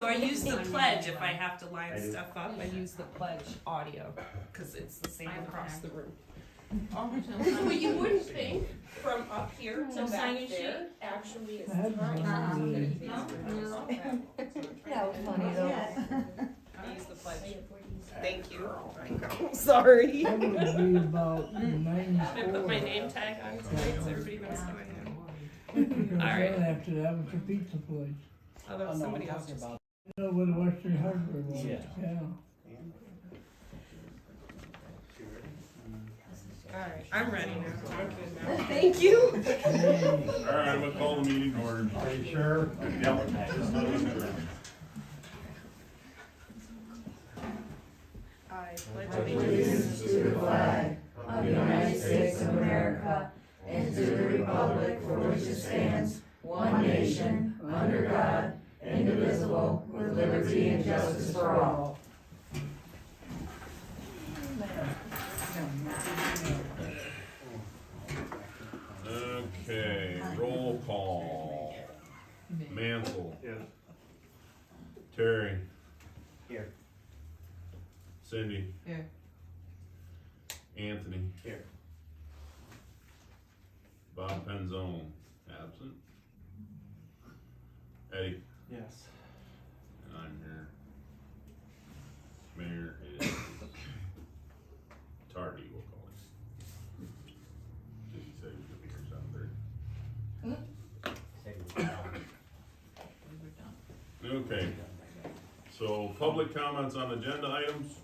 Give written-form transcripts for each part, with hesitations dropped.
So I use the pledge if I have to line stuff up. I use the pledge audio because it's the same across the room. Well, you wouldn't think from up here to back there actually is time. That was funny though. I use the pledge. Thank you. Sorry. That would be about I put my 94. name tag on tonight so everybody knows who I am. All right. After that was the pizza place. Oh, that was somebody else. You know where the Western Hardware was? Yeah. Yeah. Alright, I'm ready now. I'm good now. Thank you. Alright, I'm gonna call the meeting to order. Are you sure? Yep. I pledge Allegiance to the flag of the United States of America and to the republic for which it stands, one nation, under God, indivisible, with liberty and justice for all. Okay, roll call. Mansell. Yes. Terry. Here. Cindy. Here. Anthony. Here. Bob Penzone, absent. Eddie. Yes. And I'm here. Mayor is Tardy, we'll call him. Did he say he was gonna be here 7:30? Okay, so public comments on agenda items?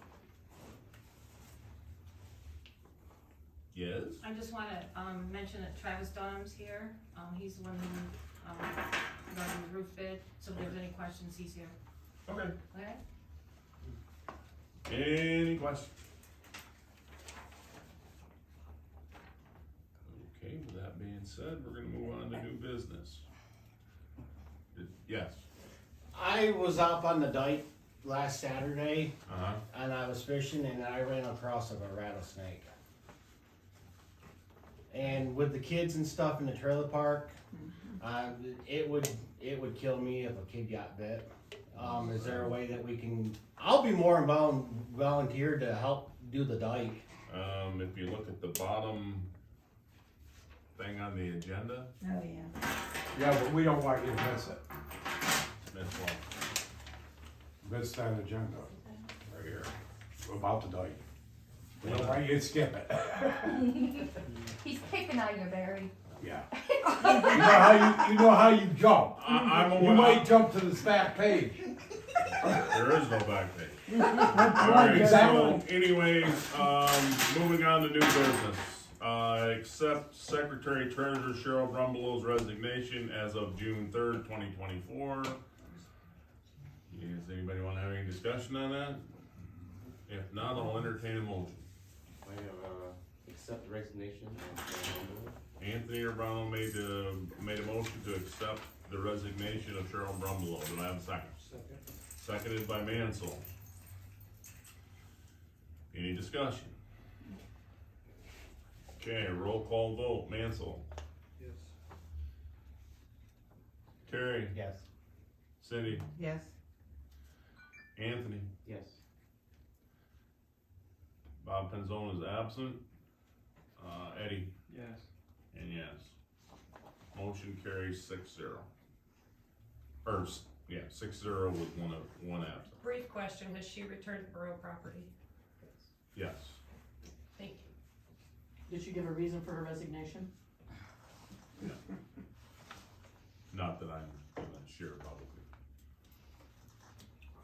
Yes? I just wanna, mention that Travis Dunham's here, he's the one who, running the roof bid, so if there's any questions, he's here, Okay. okay? Any questions? Okay, with that being said, we're gonna move on to new business. Yes, I was up on the dike last Saturday uh-huh, and I was fishing and I ran across a rattlesnake. And with the kids and stuff in the trailer park, it would kill me if a kid got bit. Is there a way that we can? I'll be more volunteered to help do the dike. if you look at the bottom thing on the agenda, Oh, yeah. Yeah, but we don't want you to miss it. that's one, Miss that agenda right here. about the dike. We don't want you to skip it. He's picking on you, Barry. Yeah. You know how you jump. I'm You might jump to the back page. there is no back page. That's Alright, exactly. so anyways, moving on to new business. Accept Secretary Treasurer Cheryl Brumbelow's resignation as of June 3rd, 2024. Does anybody want to have any discussion on that? If not, I'll entertain a motion. I accept the resignation of Anthony or Brown made a motion to accept the resignation of Cheryl Brumbelow. Do I have a second? Seconded by Mansell. Any discussion? Okay, roll call vote. Mansell. Yes. Terry. Yes. Cindy. Yes. Anthony. yes. Bob Penzone is absent. Eddie. Yes. And yes. Motion carries 6-0. Or, yeah, 6-0 with one absent. Brief question, has she returned borough property? Yes. Thank you. Did she give a reason for her resignation? Not that I'm gonna share publicly.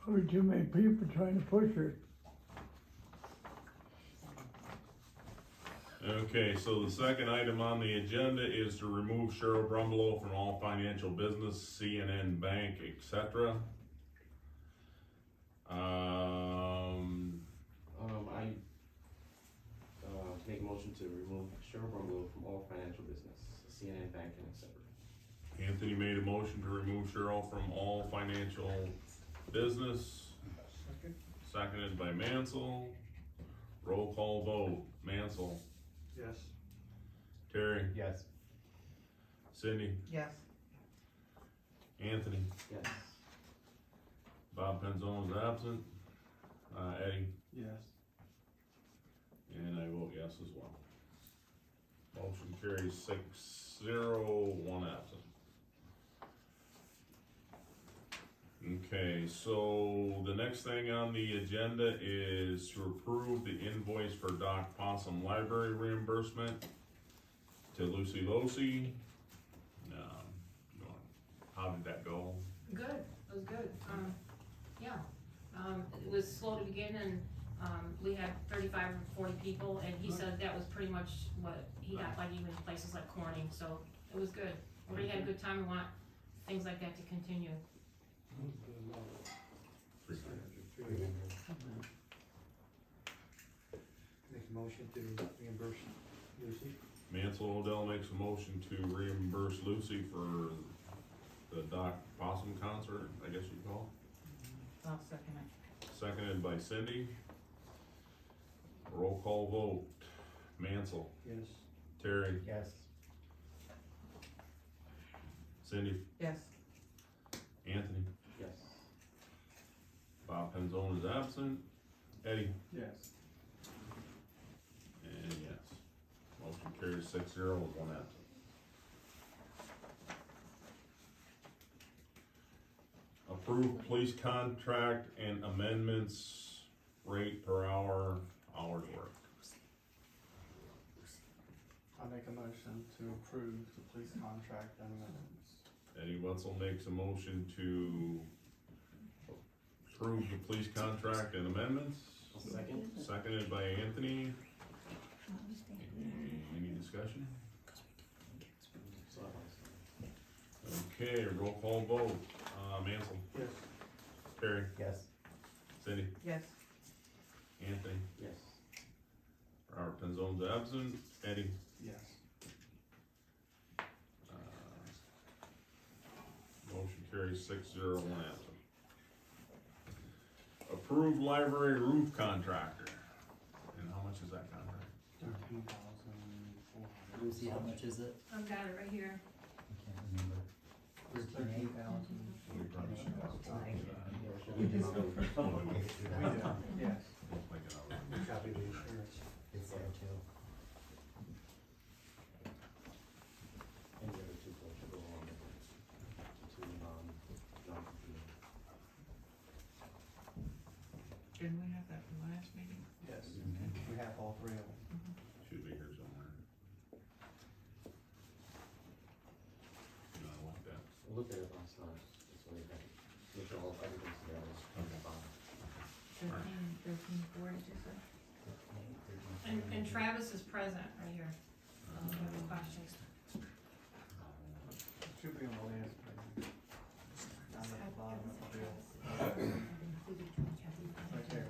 Or too many people trying to push her. Okay, so the second item on the agenda is to remove Cheryl Brumbelow from all financial business, CNN Bank, etc. I make a motion to remove Cheryl Brumlow from all financial business, CNN banking, etc. Anthony made a motion to remove Cheryl from all financial business. Seconded by Mansell. Roll call vote. Mansell. Yes. Terry. Yes. Cindy. Yes. Anthony. Yes. Bob Penzone is absent. Eddie? Yes. And I vote yes as well. Motion carries 6-0, one absent. Okay, so the next thing on the agenda is to approve the invoice for Doc Possum Library reimbursement to Lucy Losi. How did that go? Good, it was good, yeah. It was slow to begin and, we had 35 or 40 people and he said that was pretty much what he got, like even places like Corning, so it was good. Everybody had a good time, we want things like that to continue. Make a motion to reimburse Lucy. Mansell Odell makes a motion to reimburse Lucy for the Doc Possum concert, I guess you'd call it. I'll second it. Seconded by Cindy. Roll call vote. Mansell, Yes. Terry, Yes. Cindy, Yes. Anthony. Yes. Bob Penzone is absent. Eddie, Yes. and yes. Motion carries 6-0 with one absent. Approved police contract and amendments, rate per hour, hours worked. I make a motion to approve the police contract and amendments. Eddie Wetzel makes a motion to approve the police contract and amendments. Second. Seconded by Anthony. Any discussion? Okay, roll call vote. Mansell, Yes. Terry, Yes. Cindy, Yes. Anthony, Yes. Robert Penzone's absent. Eddie, Yes. motion carries 6-0, one absent. Approved library roof contractor. And how much is that contract? $13,400. Lucy, how much is it? I've got it right here. I can't remember. 13,000. We probably should have. We do, yes. We'll make it out. Copy the insurance. It's there too. And the other two folks should go along with it. John. Didn't we have that from last meeting? Yes, we have all three of them. Should be here somewhere. No, I like that. We'll look at it last time, just so we can make sure all everything's together. Okay. 13, 4, did you say? And Travis is present right here, if you have any questions. It should be on the list. maybe. Down at the bottom of the bill. Right there.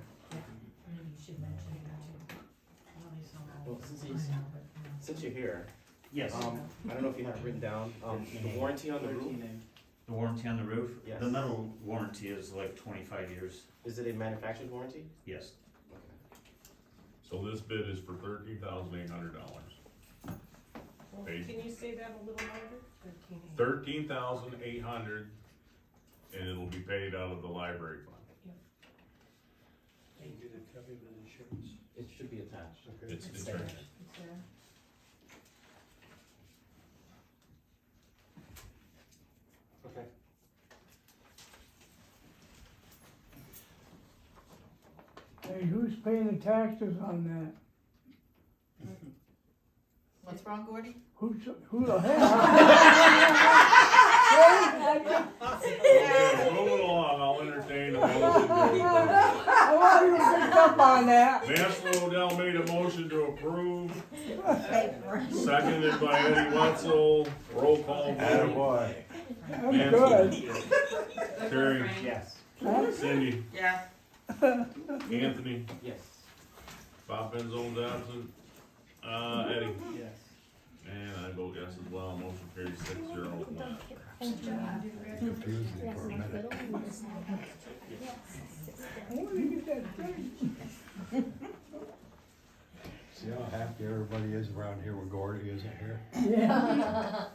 Well, since you're here, Yes, I don't know if you have it written down, the warranty on the roof, 13 the warranty on the roof. Yes. The metal warranty is like 25 years. is it a manufactured warranty? Yes. Okay. So this bid is for $13,800. Paid. Can you say that a little louder? 13,800, and it'll be paid out of the library fund. Can you get a copy of the insurance? It should be attached. Okay. It's It's there. insurance. It's there. Okay. Hey, who's paying the taxes on that? What's wrong, Gordy? Who the hell? Okay, moving along, I'll entertain a motion to approve. I want you to pick up on that. Mansell Odell made a motion to approve, seconded by Eddie Wetzel, roll call vote. Attaboy. That's Mansell, good. Terry, Yes. Cindy, Yeah. Anthony, Yes. Bob Penzone's absent, Eddie, Yes. and I vote yes as well, motion carries 6-0 with one absent. Confused me for a minute. Where did you get that thing? See how happy everybody is around here when Gordy isn't here? Yeah.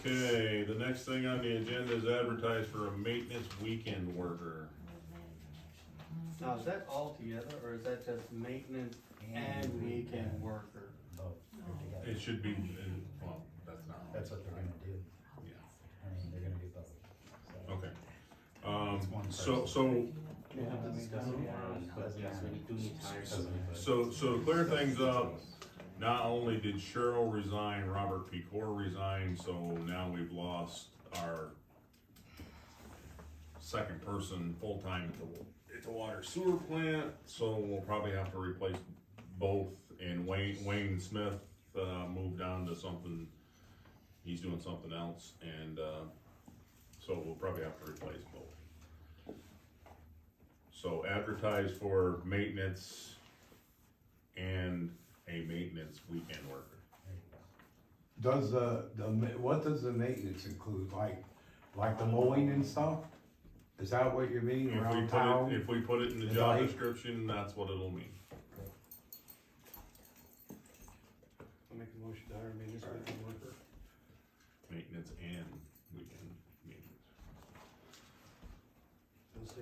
Okay, the next thing on the agenda is advertise for a maintenance weekend worker. Now, is that all together, or is that just maintenance and weekend worker? Both, they're together. It should be, well, that's not. That's what they're gonna do. Yeah. I mean, they're gonna do both. So, Okay. It's one So, person. We'll have to discuss it more on, but yes, we do need to hire somebody, but. so to clear things up, not only did Cheryl resign, Robert Pecor resigned, so now we've lost our second person full-time at the water sewer plant, so we'll probably have to replace both. And Wayne Smith, moved on to something, he's doing something else, and, so we'll probably have to replace both. So advertise for maintenance and a maintenance weekend worker. Does what does the maintenance include, like the mowing and stuff? Is that what you mean, around town? If we put it in the And job like- description, that's what it'll mean. I'll make a motion to hire maintenance weekend worker. Maintenance and weekend maintenance. Let's see.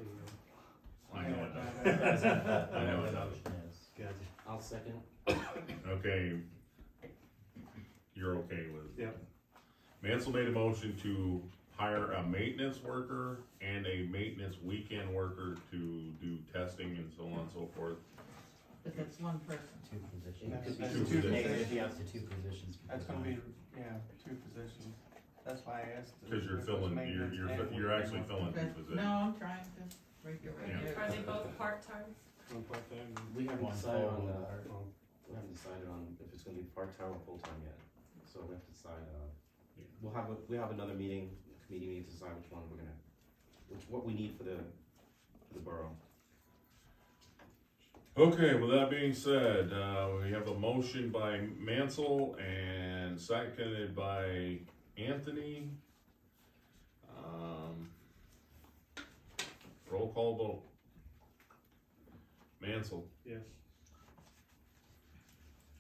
I know it does. I know it does. Yes. Gotcha. I'll second. Okay. You're okay with it? Yep. Mansell made a motion to hire a maintenance worker and a maintenance weekend worker to do testing and so on and so forth. But that's one person. Two positions. That's- that's Two two positions. positions. The two positions. That's gonna be, yeah, two positions. That's why I asked. Cause you're if it was filling, maintenance and you're actually weekend filling two Okay. positions. No, I'm trying to break it right Yeah. here. Are they both part-time? worker. One part-time. We haven't One decided on full, the, one we haven't decided on if it's gonna be part-time or full-time yet, so we have to decide, Yeah. we have another meeting, committee meeting to decide which one we're gonna, what we need for the borough. Okay, with that being said, we have a motion by Mansell and seconded by Anthony. Roll call vote. Mansell, Yes.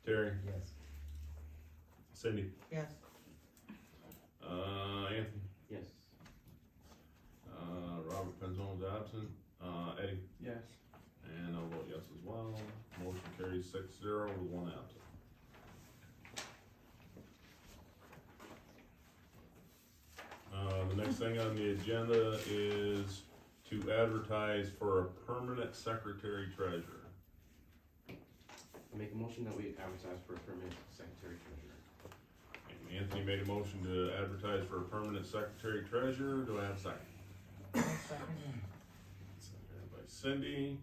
Terry, Yes. Cindy, Yes. Anthony, Yes. Robert Penzone's absent, Eddie, Yes. and I'll vote yes as well. Motion carries 6-0 with one absent. The next thing on the agenda is to advertise for a permanent secretary treasurer. I make a motion that we advertise for a permanent secretary treasurer. And Anthony made a motion to advertise for a permanent secretary treasurer. Do I have a second? Second. Seconded by Cindy.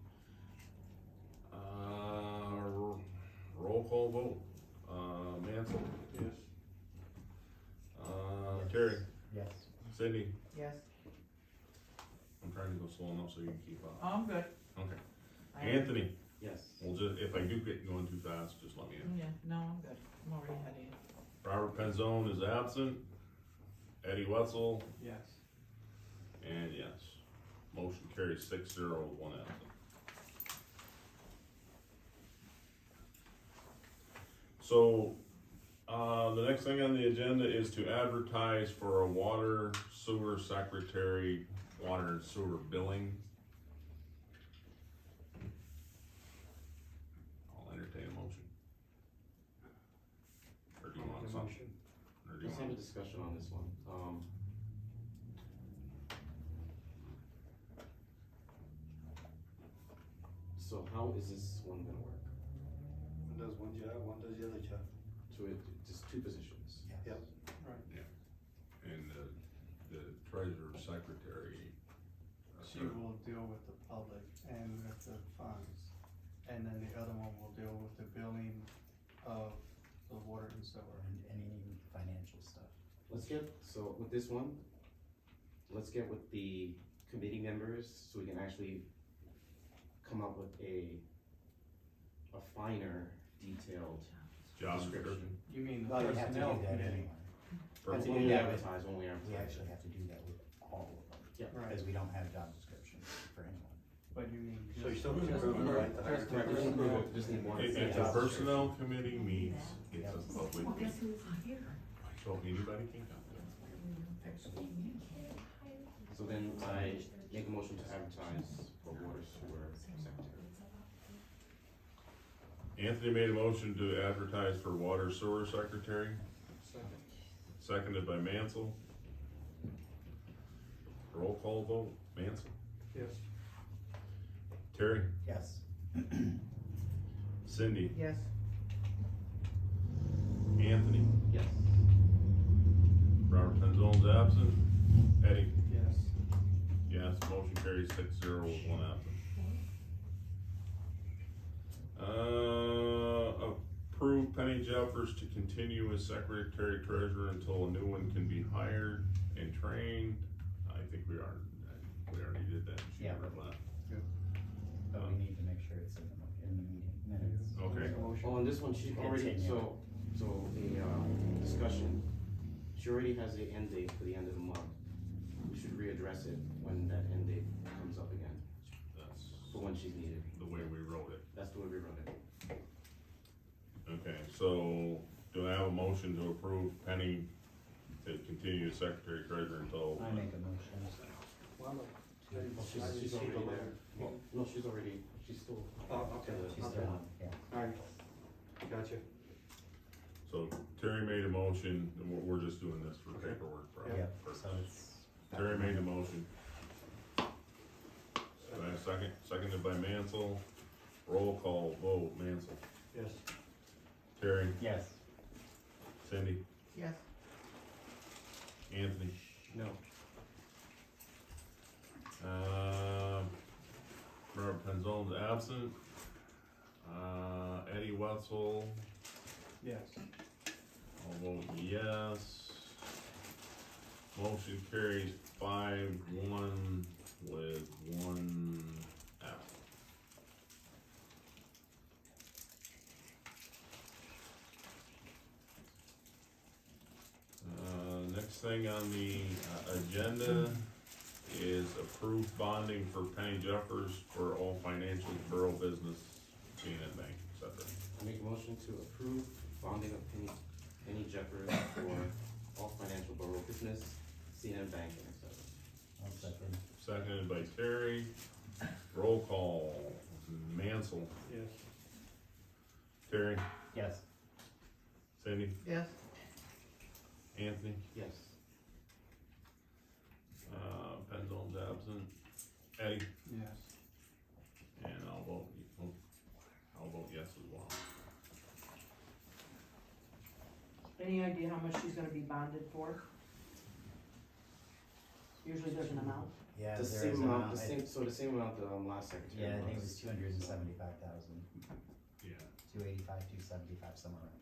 Roll call vote. Mansell, Yes. Terry, Yes. Cindy. Yes. I'm trying to go slow enough so you can keep Oh, up. I'm good. Okay. I- Anthony, Yes. well, just, if I do get going too fast, just let me know. Yeah, no, I'm good. I'm already ahead of you. Robert Penzone is absent. Eddie Wetzel, Yes. and yes. Motion carries 6-0 with one absent. So, the next thing on the agenda is to advertise for a water sewer secretary, water and sewer billing. I'll entertain a motion. Or do you want something? Or do you Let's have a want? discussion on this one. So how is this one gonna work? One does one job, one does the other job. So just two positions? Yep. Right. And the treasurer secretary. She will deal with the public and with the funds. And then the other one will deal with the billing of the water and sewer. And any financial stuff. Let's get, so with this one, let's get with the committee members so we can actually come up with a finer, detailed Job description. description. You mean the Well, you have to do personnel that committee? anyway. That's to when do we that with- advertise, when we advertise. We actually have to do that with all of them. Yeah. Right, Because we don't have job descriptions for anyone. but you mean. So you just- still just approve it, the- right? just the Right, just approve personnel. it, just need one. If the job personnel description. committee meets, it's a public meeting, so anybody can come. So then I make a motion to advertise for water sewer secretary. Anthony made a motion to advertise for water sewer secretary, Second. seconded by Mansell. Roll call vote, Mansell, Yes. Terry, Yes. Cindy, Yes. Anthony, Yes. Robert Penzone's absent, Eddie, Yes. yes, motion carries 6-0 with one absent. Approve Penny Jeffers to continue as secretary treasurer until a new one can be hired and trained. I think we already did that. She Yeah. never left. But we need to make sure it's in the meeting minutes. Okay, Oh, and this one, she already, Continue. so the, discussion, she already has a end date for the end of the month. We should readdress it when that end date comes up again, that's for when she's needed. the way we wrote it. That's the way we wrote it. Okay, so do I have a motion to approve Penny to continue as secretary treasurer until? I make a motion. She's already there. Well, no, she's still. Okay. She's still on, yeah. Alright, gotcha. So Terry made a motion, and we're just doing this for paperwork, probably. Yep, so it's. Terry made a motion. Do I have a second? Seconded by Mansell. Roll call vote, Mansell. Yes. Terry, Yes. Cindy, Yes. Anthony. No. Robert Penzone's absent. Eddie Wetzel, Yes. I'll vote yes. Motion carries 5-1 with one absent. Next thing on the agenda is approved bonding for Penny Jeffers for all financial borough business, CNN Bank, et cetera. I make a motion to approve bonding of Penny Jeffers for all financial borough business, CNN Bank, and et cetera. I'll second. Seconded by Terry. Roll call, Mansell, Yes. Terry, Yes. Cindy, Yes. Anthony, Yes. Penzone's absent, Eddie, Yes. and I'll vote yes as well. Any idea how much she's gonna be bonded for? Usually there's an amount. Yeah, The there same is amount, I- the same amount the last secretary Yeah, I think it was. was 275,000, Yeah. 285, 275, somewhere around there.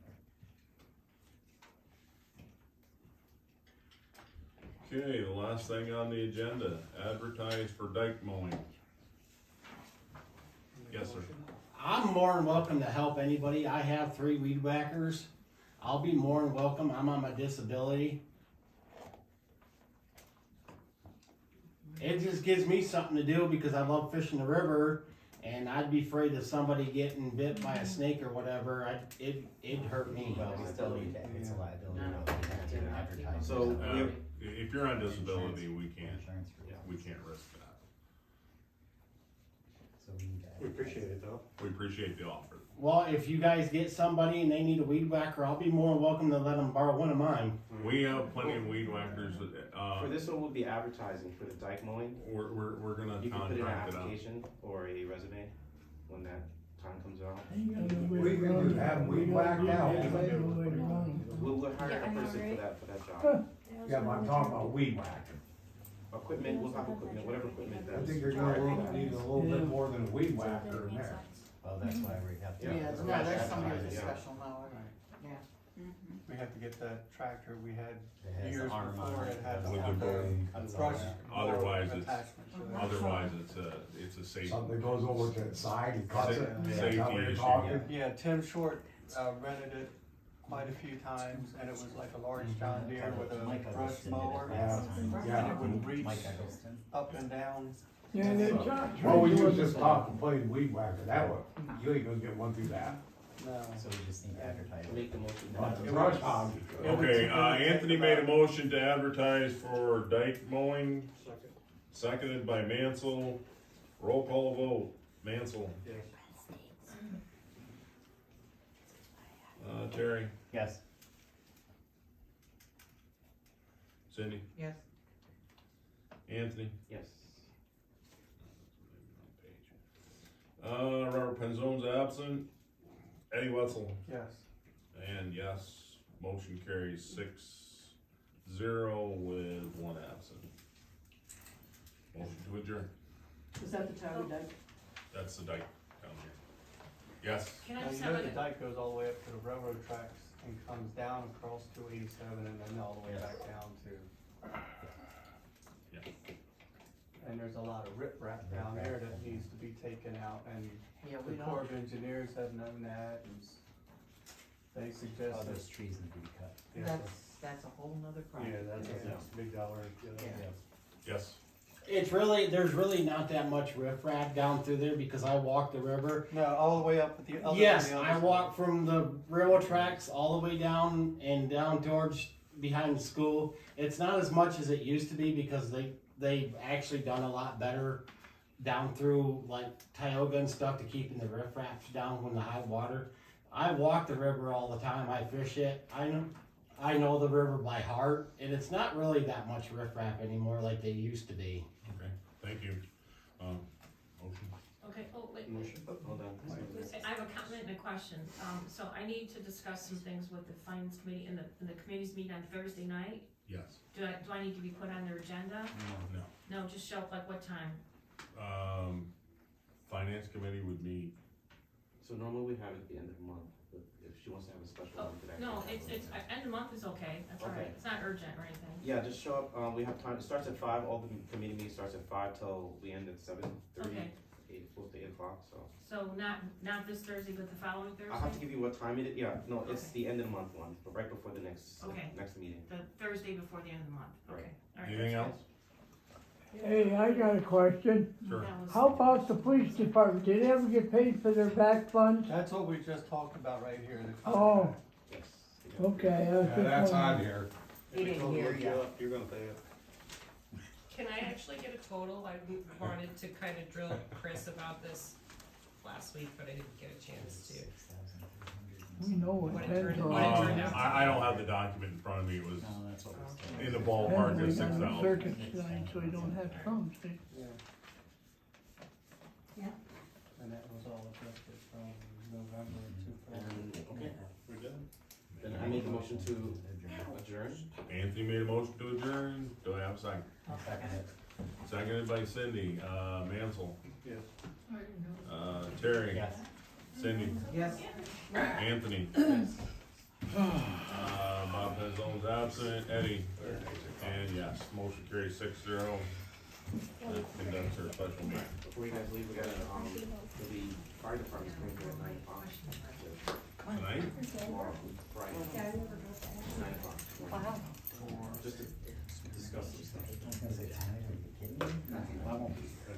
Okay, the last thing on the agenda, advertise for dike mowing. Yes, sir. I'm more than welcome to help anybody. I have 3 weed whackers. I'll be more than welcome. I'm on my disability. It just gives me something to do because I love fishing the river, and I'd be afraid of somebody getting bit by a snake or whatever. It'd hurt me. Well, we still need to, it's a liability, No. we have to advertise. So, it. If you're on disability, we can't Insurance for that. risk that. So we need to. We appreciate it though. We appreciate the offer. Well, if you guys get somebody and they need a weed whacker, I'll be more than welcome to let them borrow one of mine. We have plenty of weed whackers, For this one, we'll be advertising for the dike mowing. we're gonna You can put in an contract it out. application or a resume when that time comes out. We can have weed whacked out. We'll hire a person for that job. Yeah, but I'm talking about weed whacker. Equipment, we'll have equipment, whatever equipment I that's. think you're gonna need a little bit more than a weed whacker in there. Well, that's why we have to. Yeah, No, there's somebody with a Yeah. special mower. We have to get that tractor we had It has years the arm on before, it, it had With the the upper boom. cuts all brush. that. Otherwise, it's- attachment to it. Otherwise, it's a safety. Something goes over to the side and cuts it. Sa- Is that what safety you're issue, talking? Yeah, Tim Short, rented it quite a few times, and it was like a large John Deere with a Mike brush Eggleston did it mower, last Yeah. time. and it would reach Mike Eggleston. up and down. Yeah, and then John. Well, we was just talking plain weed whacker, that one, you ain't gonna get one through that. No. So we just need to advertise it. Make the motion. But the brush hog. Okay, Anthony made a motion to advertise for dike mowing, seconded by Mansell. Roll call vote, Mansell, Yes. Terry, Yes. Cindy, Yes. Anthony, Yes. Robert Penzone's absent, Eddie Wetzel, Yes. and yes, motion carries 6-0 with one absent. Motion to adjourn, Was that the Tower Dyke? that's the dike down here. Yes, Can I Now, just you have know the a, dike goes all the way up to the railroad tracks and comes down across 287 and then all the way back down to. Yeah. And there's a lot of riprap down there that needs to be taken out, and Yeah, the we Corps don't, of Engineers have known that, and they suggest that. trees need to be cut. Yeah, that's a whole nother problem. yeah, that's a big dollar. yes, there's really not that much riffraff down through there because I walk the river. No, all the way up at the other. Yes, on the other I side. walk from the railroad tracks all the way down and down towards behind the school. It's not as much as it used to be because they've actually done a lot better down through like Tioga and stuff to keeping the riffraff down when the high water. I walk the river all the time. I fish it. I know the river by heart, and it's not really that much riffraff anymore like they used to be. okay, thank you. Motion, okay, oh, wait. Motion, hold on. I have a comment and a question. So I need to discuss some things with the finance committee and the committees meet on Thursday night. yes, Do I need to be put on their agenda? no. No, just show up like what time? Finance committee would meet, So normally we have it at the end of the month, but if she wants to have a special Oh, one today. no, it's, end of month is okay, that's all right. Okay. It's not urgent or anything. Yeah, just show up, we have time, it starts at 5, all the committee meeting starts at 5 till we end at 7:30, Okay. close to 8 o'clock, so. So not this Thursday, but the following I'll have to Thursday? give you what time it is, yeah, no, it's Okay. the end of the month one, but right before the next, Okay. next meeting. The Thursday before the end of the month, Right. okay. All right, anything that's else? Hey, I got a question. good. Sure. That was- How about the police department? Did they ever get paid for their back funds? That's what we just talked about right here, the Oh. contract. Yes. they do. Okay, I was just wondering. here. He didn't hear you. You're gonna pay it. Can I actually get a total? I wanted to kind of drill Chris about this last week, but I didn't get a chance to. We know what What it heads turned- are. what it turned out. I don't have the document in front of me, it was that's what Okay. in the ballpark And of we got the 6,000. circuits tonight, so we don't have to come, see? Yeah. Yeah. And that was all adjusted from November to. And, okay, we're good. Then I make a motion to adjourn. Anthony made a motion to adjourn, do I have a second? I'll second it. Seconded by Cindy, Mansell, Yes. Terry, Yes. Cindy, Yes. Anthony. Bob Penzone's absent, Eddie, and yes, motion carries 6-0. That conducts our special meeting. Before you guys leave, we got the fire department's coming here at 9 o'clock. Tonight? Tomorrow, Friday. 9 o'clock. Wow. Just to discuss some stuff.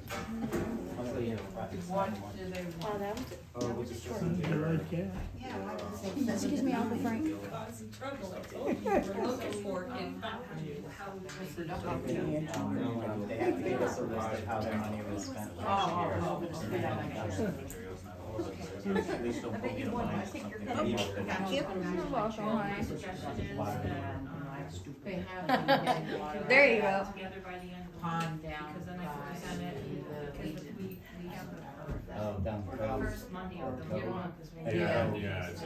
So, you know, What do they want? we'll just discuss You it. like that? Excuse me, Uncle Frank. Causing trouble, I told you, we're looking for it in How we proceed. They have to give us a list of how their money was spent last year. Please don't put me in a bind. Thank you. You're welcome. My suggestion is that, They have been getting water There you go. together by the end of the pond month, down because then I can present it, because we have Oh, down. the first Monday of the month is when we. Yeah. Yeah, it's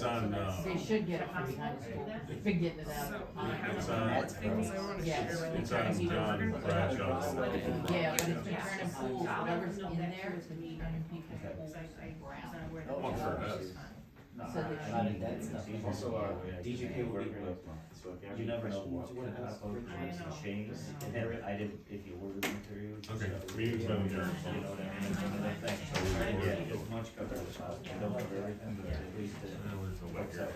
on, They should get it for behind school. They've been getting it out. So I have things I want to Yes. share with it's you guys. on John Bradshaw's. Yeah, but it's been turning pools, whatever's in there is gonna be turning people's pools brown. Oh, sure, that's- So that Also, DGK will be here, so if you have You any never know questions, what you wanna kind ask. of programs and changes. I did, if you ordered material. Okay, meeting's been adjourned. You know what I mean, some of the things, so yeah, it's much covered, you don't cover everything, but at least it works out.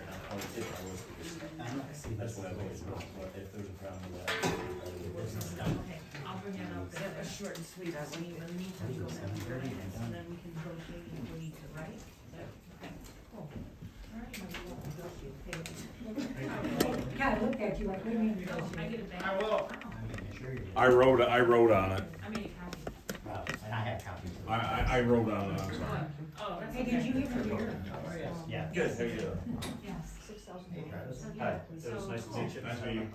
That's what I've always thought, but if there's a problem with that. Okay, I'll bring it up. That was short and sweet, I wouldn't even need to go down to 30 minutes, and then we can negotiate if we need to, right? Okay, cool. All right, maybe we'll negotiate pay. God, I looked at you, I couldn't even. Oh, I get it back. I will. Wow. I wrote on it, I made a copy. And I have copies. I wrote on it, I'm sorry. Oh, Oh, that's Hey, okay. did you hear from here? Yeah, good, how you doing? Yes. Hey, Travis. So, Hi, yeah, it was so- nice to meet you. Nice to meet you.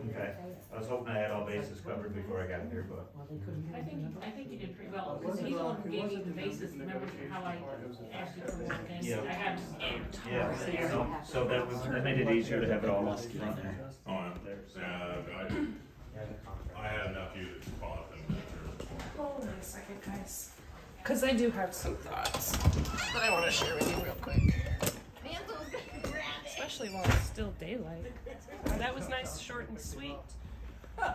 Okay, I was hoping I had all bases covered before I got here, but. I think you did pretty well, because he's the one who gave me the basis, remember how I asked you for more things? Yeah. I got just Yeah, so that made it easier to have it all up front there. Oh, I had a nephew that caught up in that. Hold on a second, guys. Because I do have some thoughts that I want to share with you real quick. Especially while it's still daylight. That was nice, short and sweet. So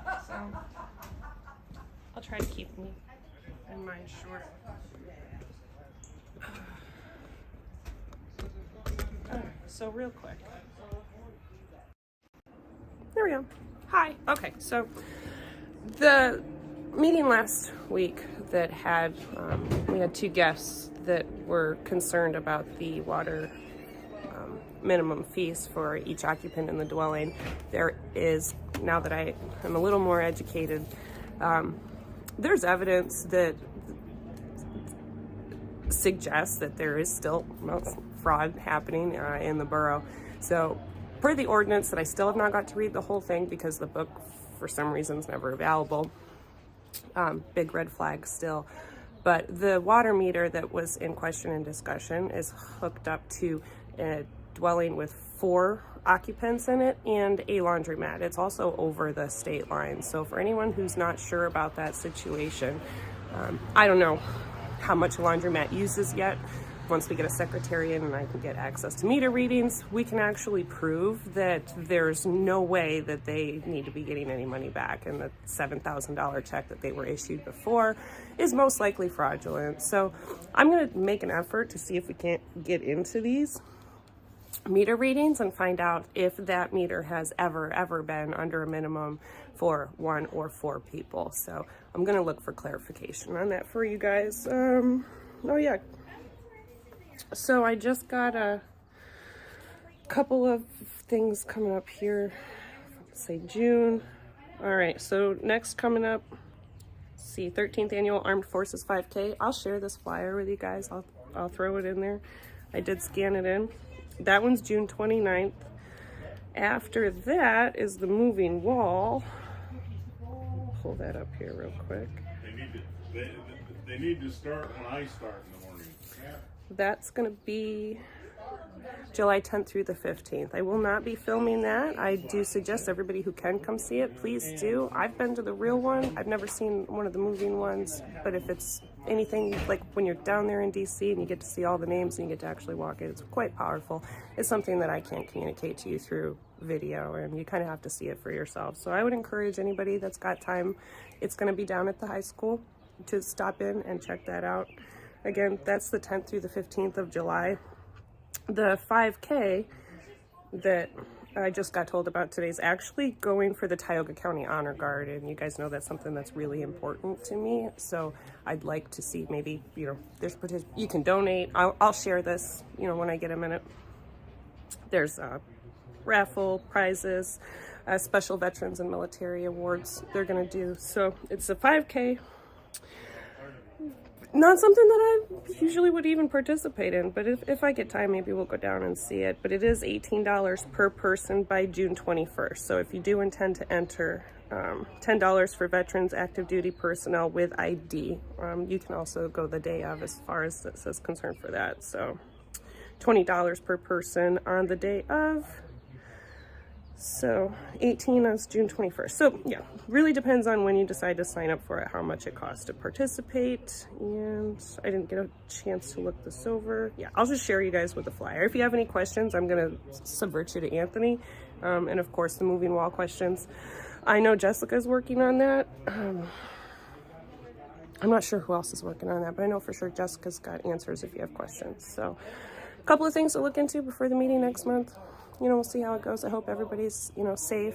I'll try to keep mine short. So real quick. There we go. Hi. Okay, so the meeting last week that had, we had two guests that were concerned about the water minimum fees for each occupant in the dwelling. There is, now that I am a little more educated, there's evidence that suggests that there is still fraud happening in the borough. So per the ordinance that I still have not got to read the whole thing because the book for some reason is never available. Big red flag still. But the water meter that was in question and discussion is hooked up to a dwelling with 4 occupants in it and a laundromat. It's also over the state line. So for anyone who's not sure about that situation, I don't know how much a laundromat uses yet. Once we get a secretary in and I can get access to meter readings, we can actually prove that there's no way that they need to be getting any money back, and the $7,000 check that they were issued before is most likely fraudulent. So I'm going to make an effort to see if we can't get into these meter readings and find out if that meter has ever been under a minimum for 1 or 4 people. So I'm going to look for clarification on that for you guys. Oh yeah. So I just got a couple of things coming up here, say June. All right, so next coming up, see, 13th annual Armed Forces 5K. I'll share this flyer with you guys. I'll throw it in there. I did scan it in. That one's June 29th. After that is the moving wall. Pull that up here real quick. They need to start when I start in the morning. That's going to be July 10th through the 15th. I will not be filming that. I do suggest everybody who can come see it, please do. I've been to the real one. I've never seen one of the moving ones, but if it's anything like when you're down there in DC and you get to see all the names and you get to actually walk it, it's quite powerful. It's something that I can't communicate to you through video, and you kind of have to see it for yourself. So I would encourage anybody that's got time. It's going to be down at the high school to stop in and check that out. Again, that's the 10th through the 15th of July. The 5K that I just got told about today is actually going for the Tioga County Honor Guard, and you guys know that's something that's really important to me. So I'd like to see maybe, you know, there's you can donate. I'll share this, you know, when I get a minute. There's raffle prizes, special veterans and military awards they're gonna do. So it's a 5K. Not something that I usually would even participate in, but if I get time, maybe we'll go down and see it. But it is $18 per person by June 21st. So if you do intend to enter, $10 for veterans, active duty personnel with ID. You can also go the day of as far as this is concerned for that. So $20 per person on the day of. So 18 is June 21st. So yeah, really depends on when you decide to sign up for it, how much it costs to participate. And I didn't get a chance to look this over. Yeah, I'll just share you guys with the flyer. If you have any questions, I'm gonna subvert you to Anthony. And of course the moving wall questions. I know Jessica's working on that. I'm not sure who else is working on that, but I know for sure Jessica's got answers if you have questions. So a couple of things to look into before the meeting next month. You know, we'll see how it goes. I hope everybody's, you know, safe.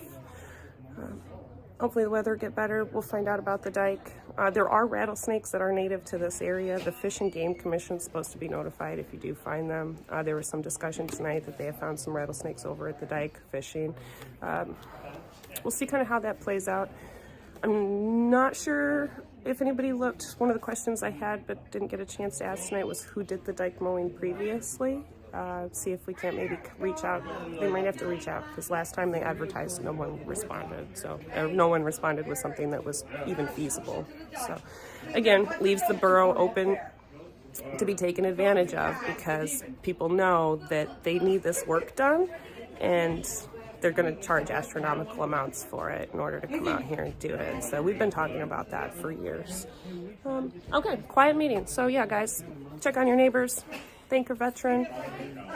Hopefully the weather will get better. We'll find out about the dike. There are rattlesnakes that are native to this area. The Fish and Game Commission is supposed to be notified if you do find them. There was some discussion tonight that they have found some rattlesnakes over at the dike fishing. We'll see kind of how that plays out. I'm not sure if anybody looked. One of the questions I had but didn't get a chance to ask tonight was who did the dike mowing previously. See if we can't maybe reach out. They might have to reach out because last time they advertised, no one responded. So no one responded with something that was even feasible. So again, leaves the borough open to be taken advantage of because people know that they need this work done and they're going to charge astronomical amounts for it in order to come out here and do it. So we've been talking about that for years. Okay, quiet meeting. So yeah, guys, check on your neighbors. Thank your veteran,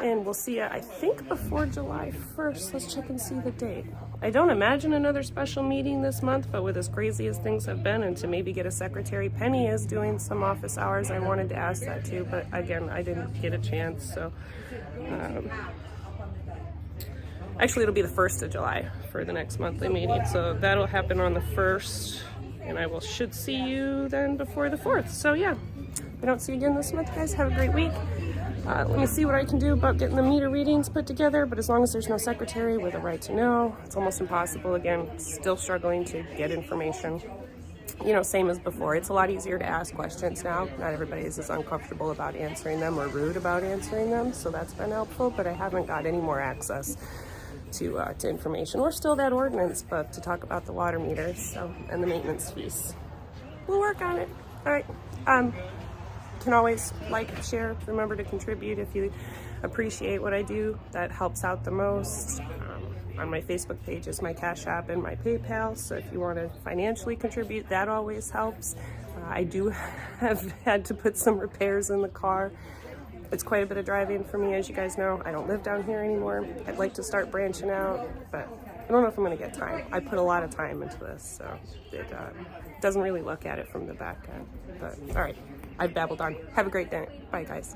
and we'll see you, I think, before July 1st. Let's check and see the date. I don't imagine another special meeting this month, but with as crazy as things have been, and to maybe get a secretary, Penny is doing some office hours. I wanted to ask that too, but again, I didn't get a chance, so. Actually, it'll be the 1st of July for the next monthly meeting, so that'll happen on the 1st, and I should see you then before the 4th. So yeah, if I don't see you again this month, guys, have a great week. Let me see what I can do about getting the meter readings put together, but as long as there's no secretary with a right to know, it's almost impossible. Again, still struggling to get information. You know, same as before. It's a lot easier to ask questions now. Not everybody is as uncomfortable about answering them or rude about answering them, so that's been helpful, but I haven't got any more access to information, or still that ordinance, but to talk about the water meters, so, and the maintenance fees. We'll work on it. All right. Can always like, share, remember to contribute if you appreciate what I do. That helps out the most. On my Facebook page is my Cash App and my PayPal, so if you want to financially contribute, that always helps. I do have had to put some repairs in the car. It's quite a bit of driving for me, as you guys know. I don't live down here anymore. I'd like to start branching out, but I don't know if I'm going to get time. I put a lot of time into this, so it doesn't really look at it from the back end. But all right, I've babbled on. Have a great day. Bye, guys.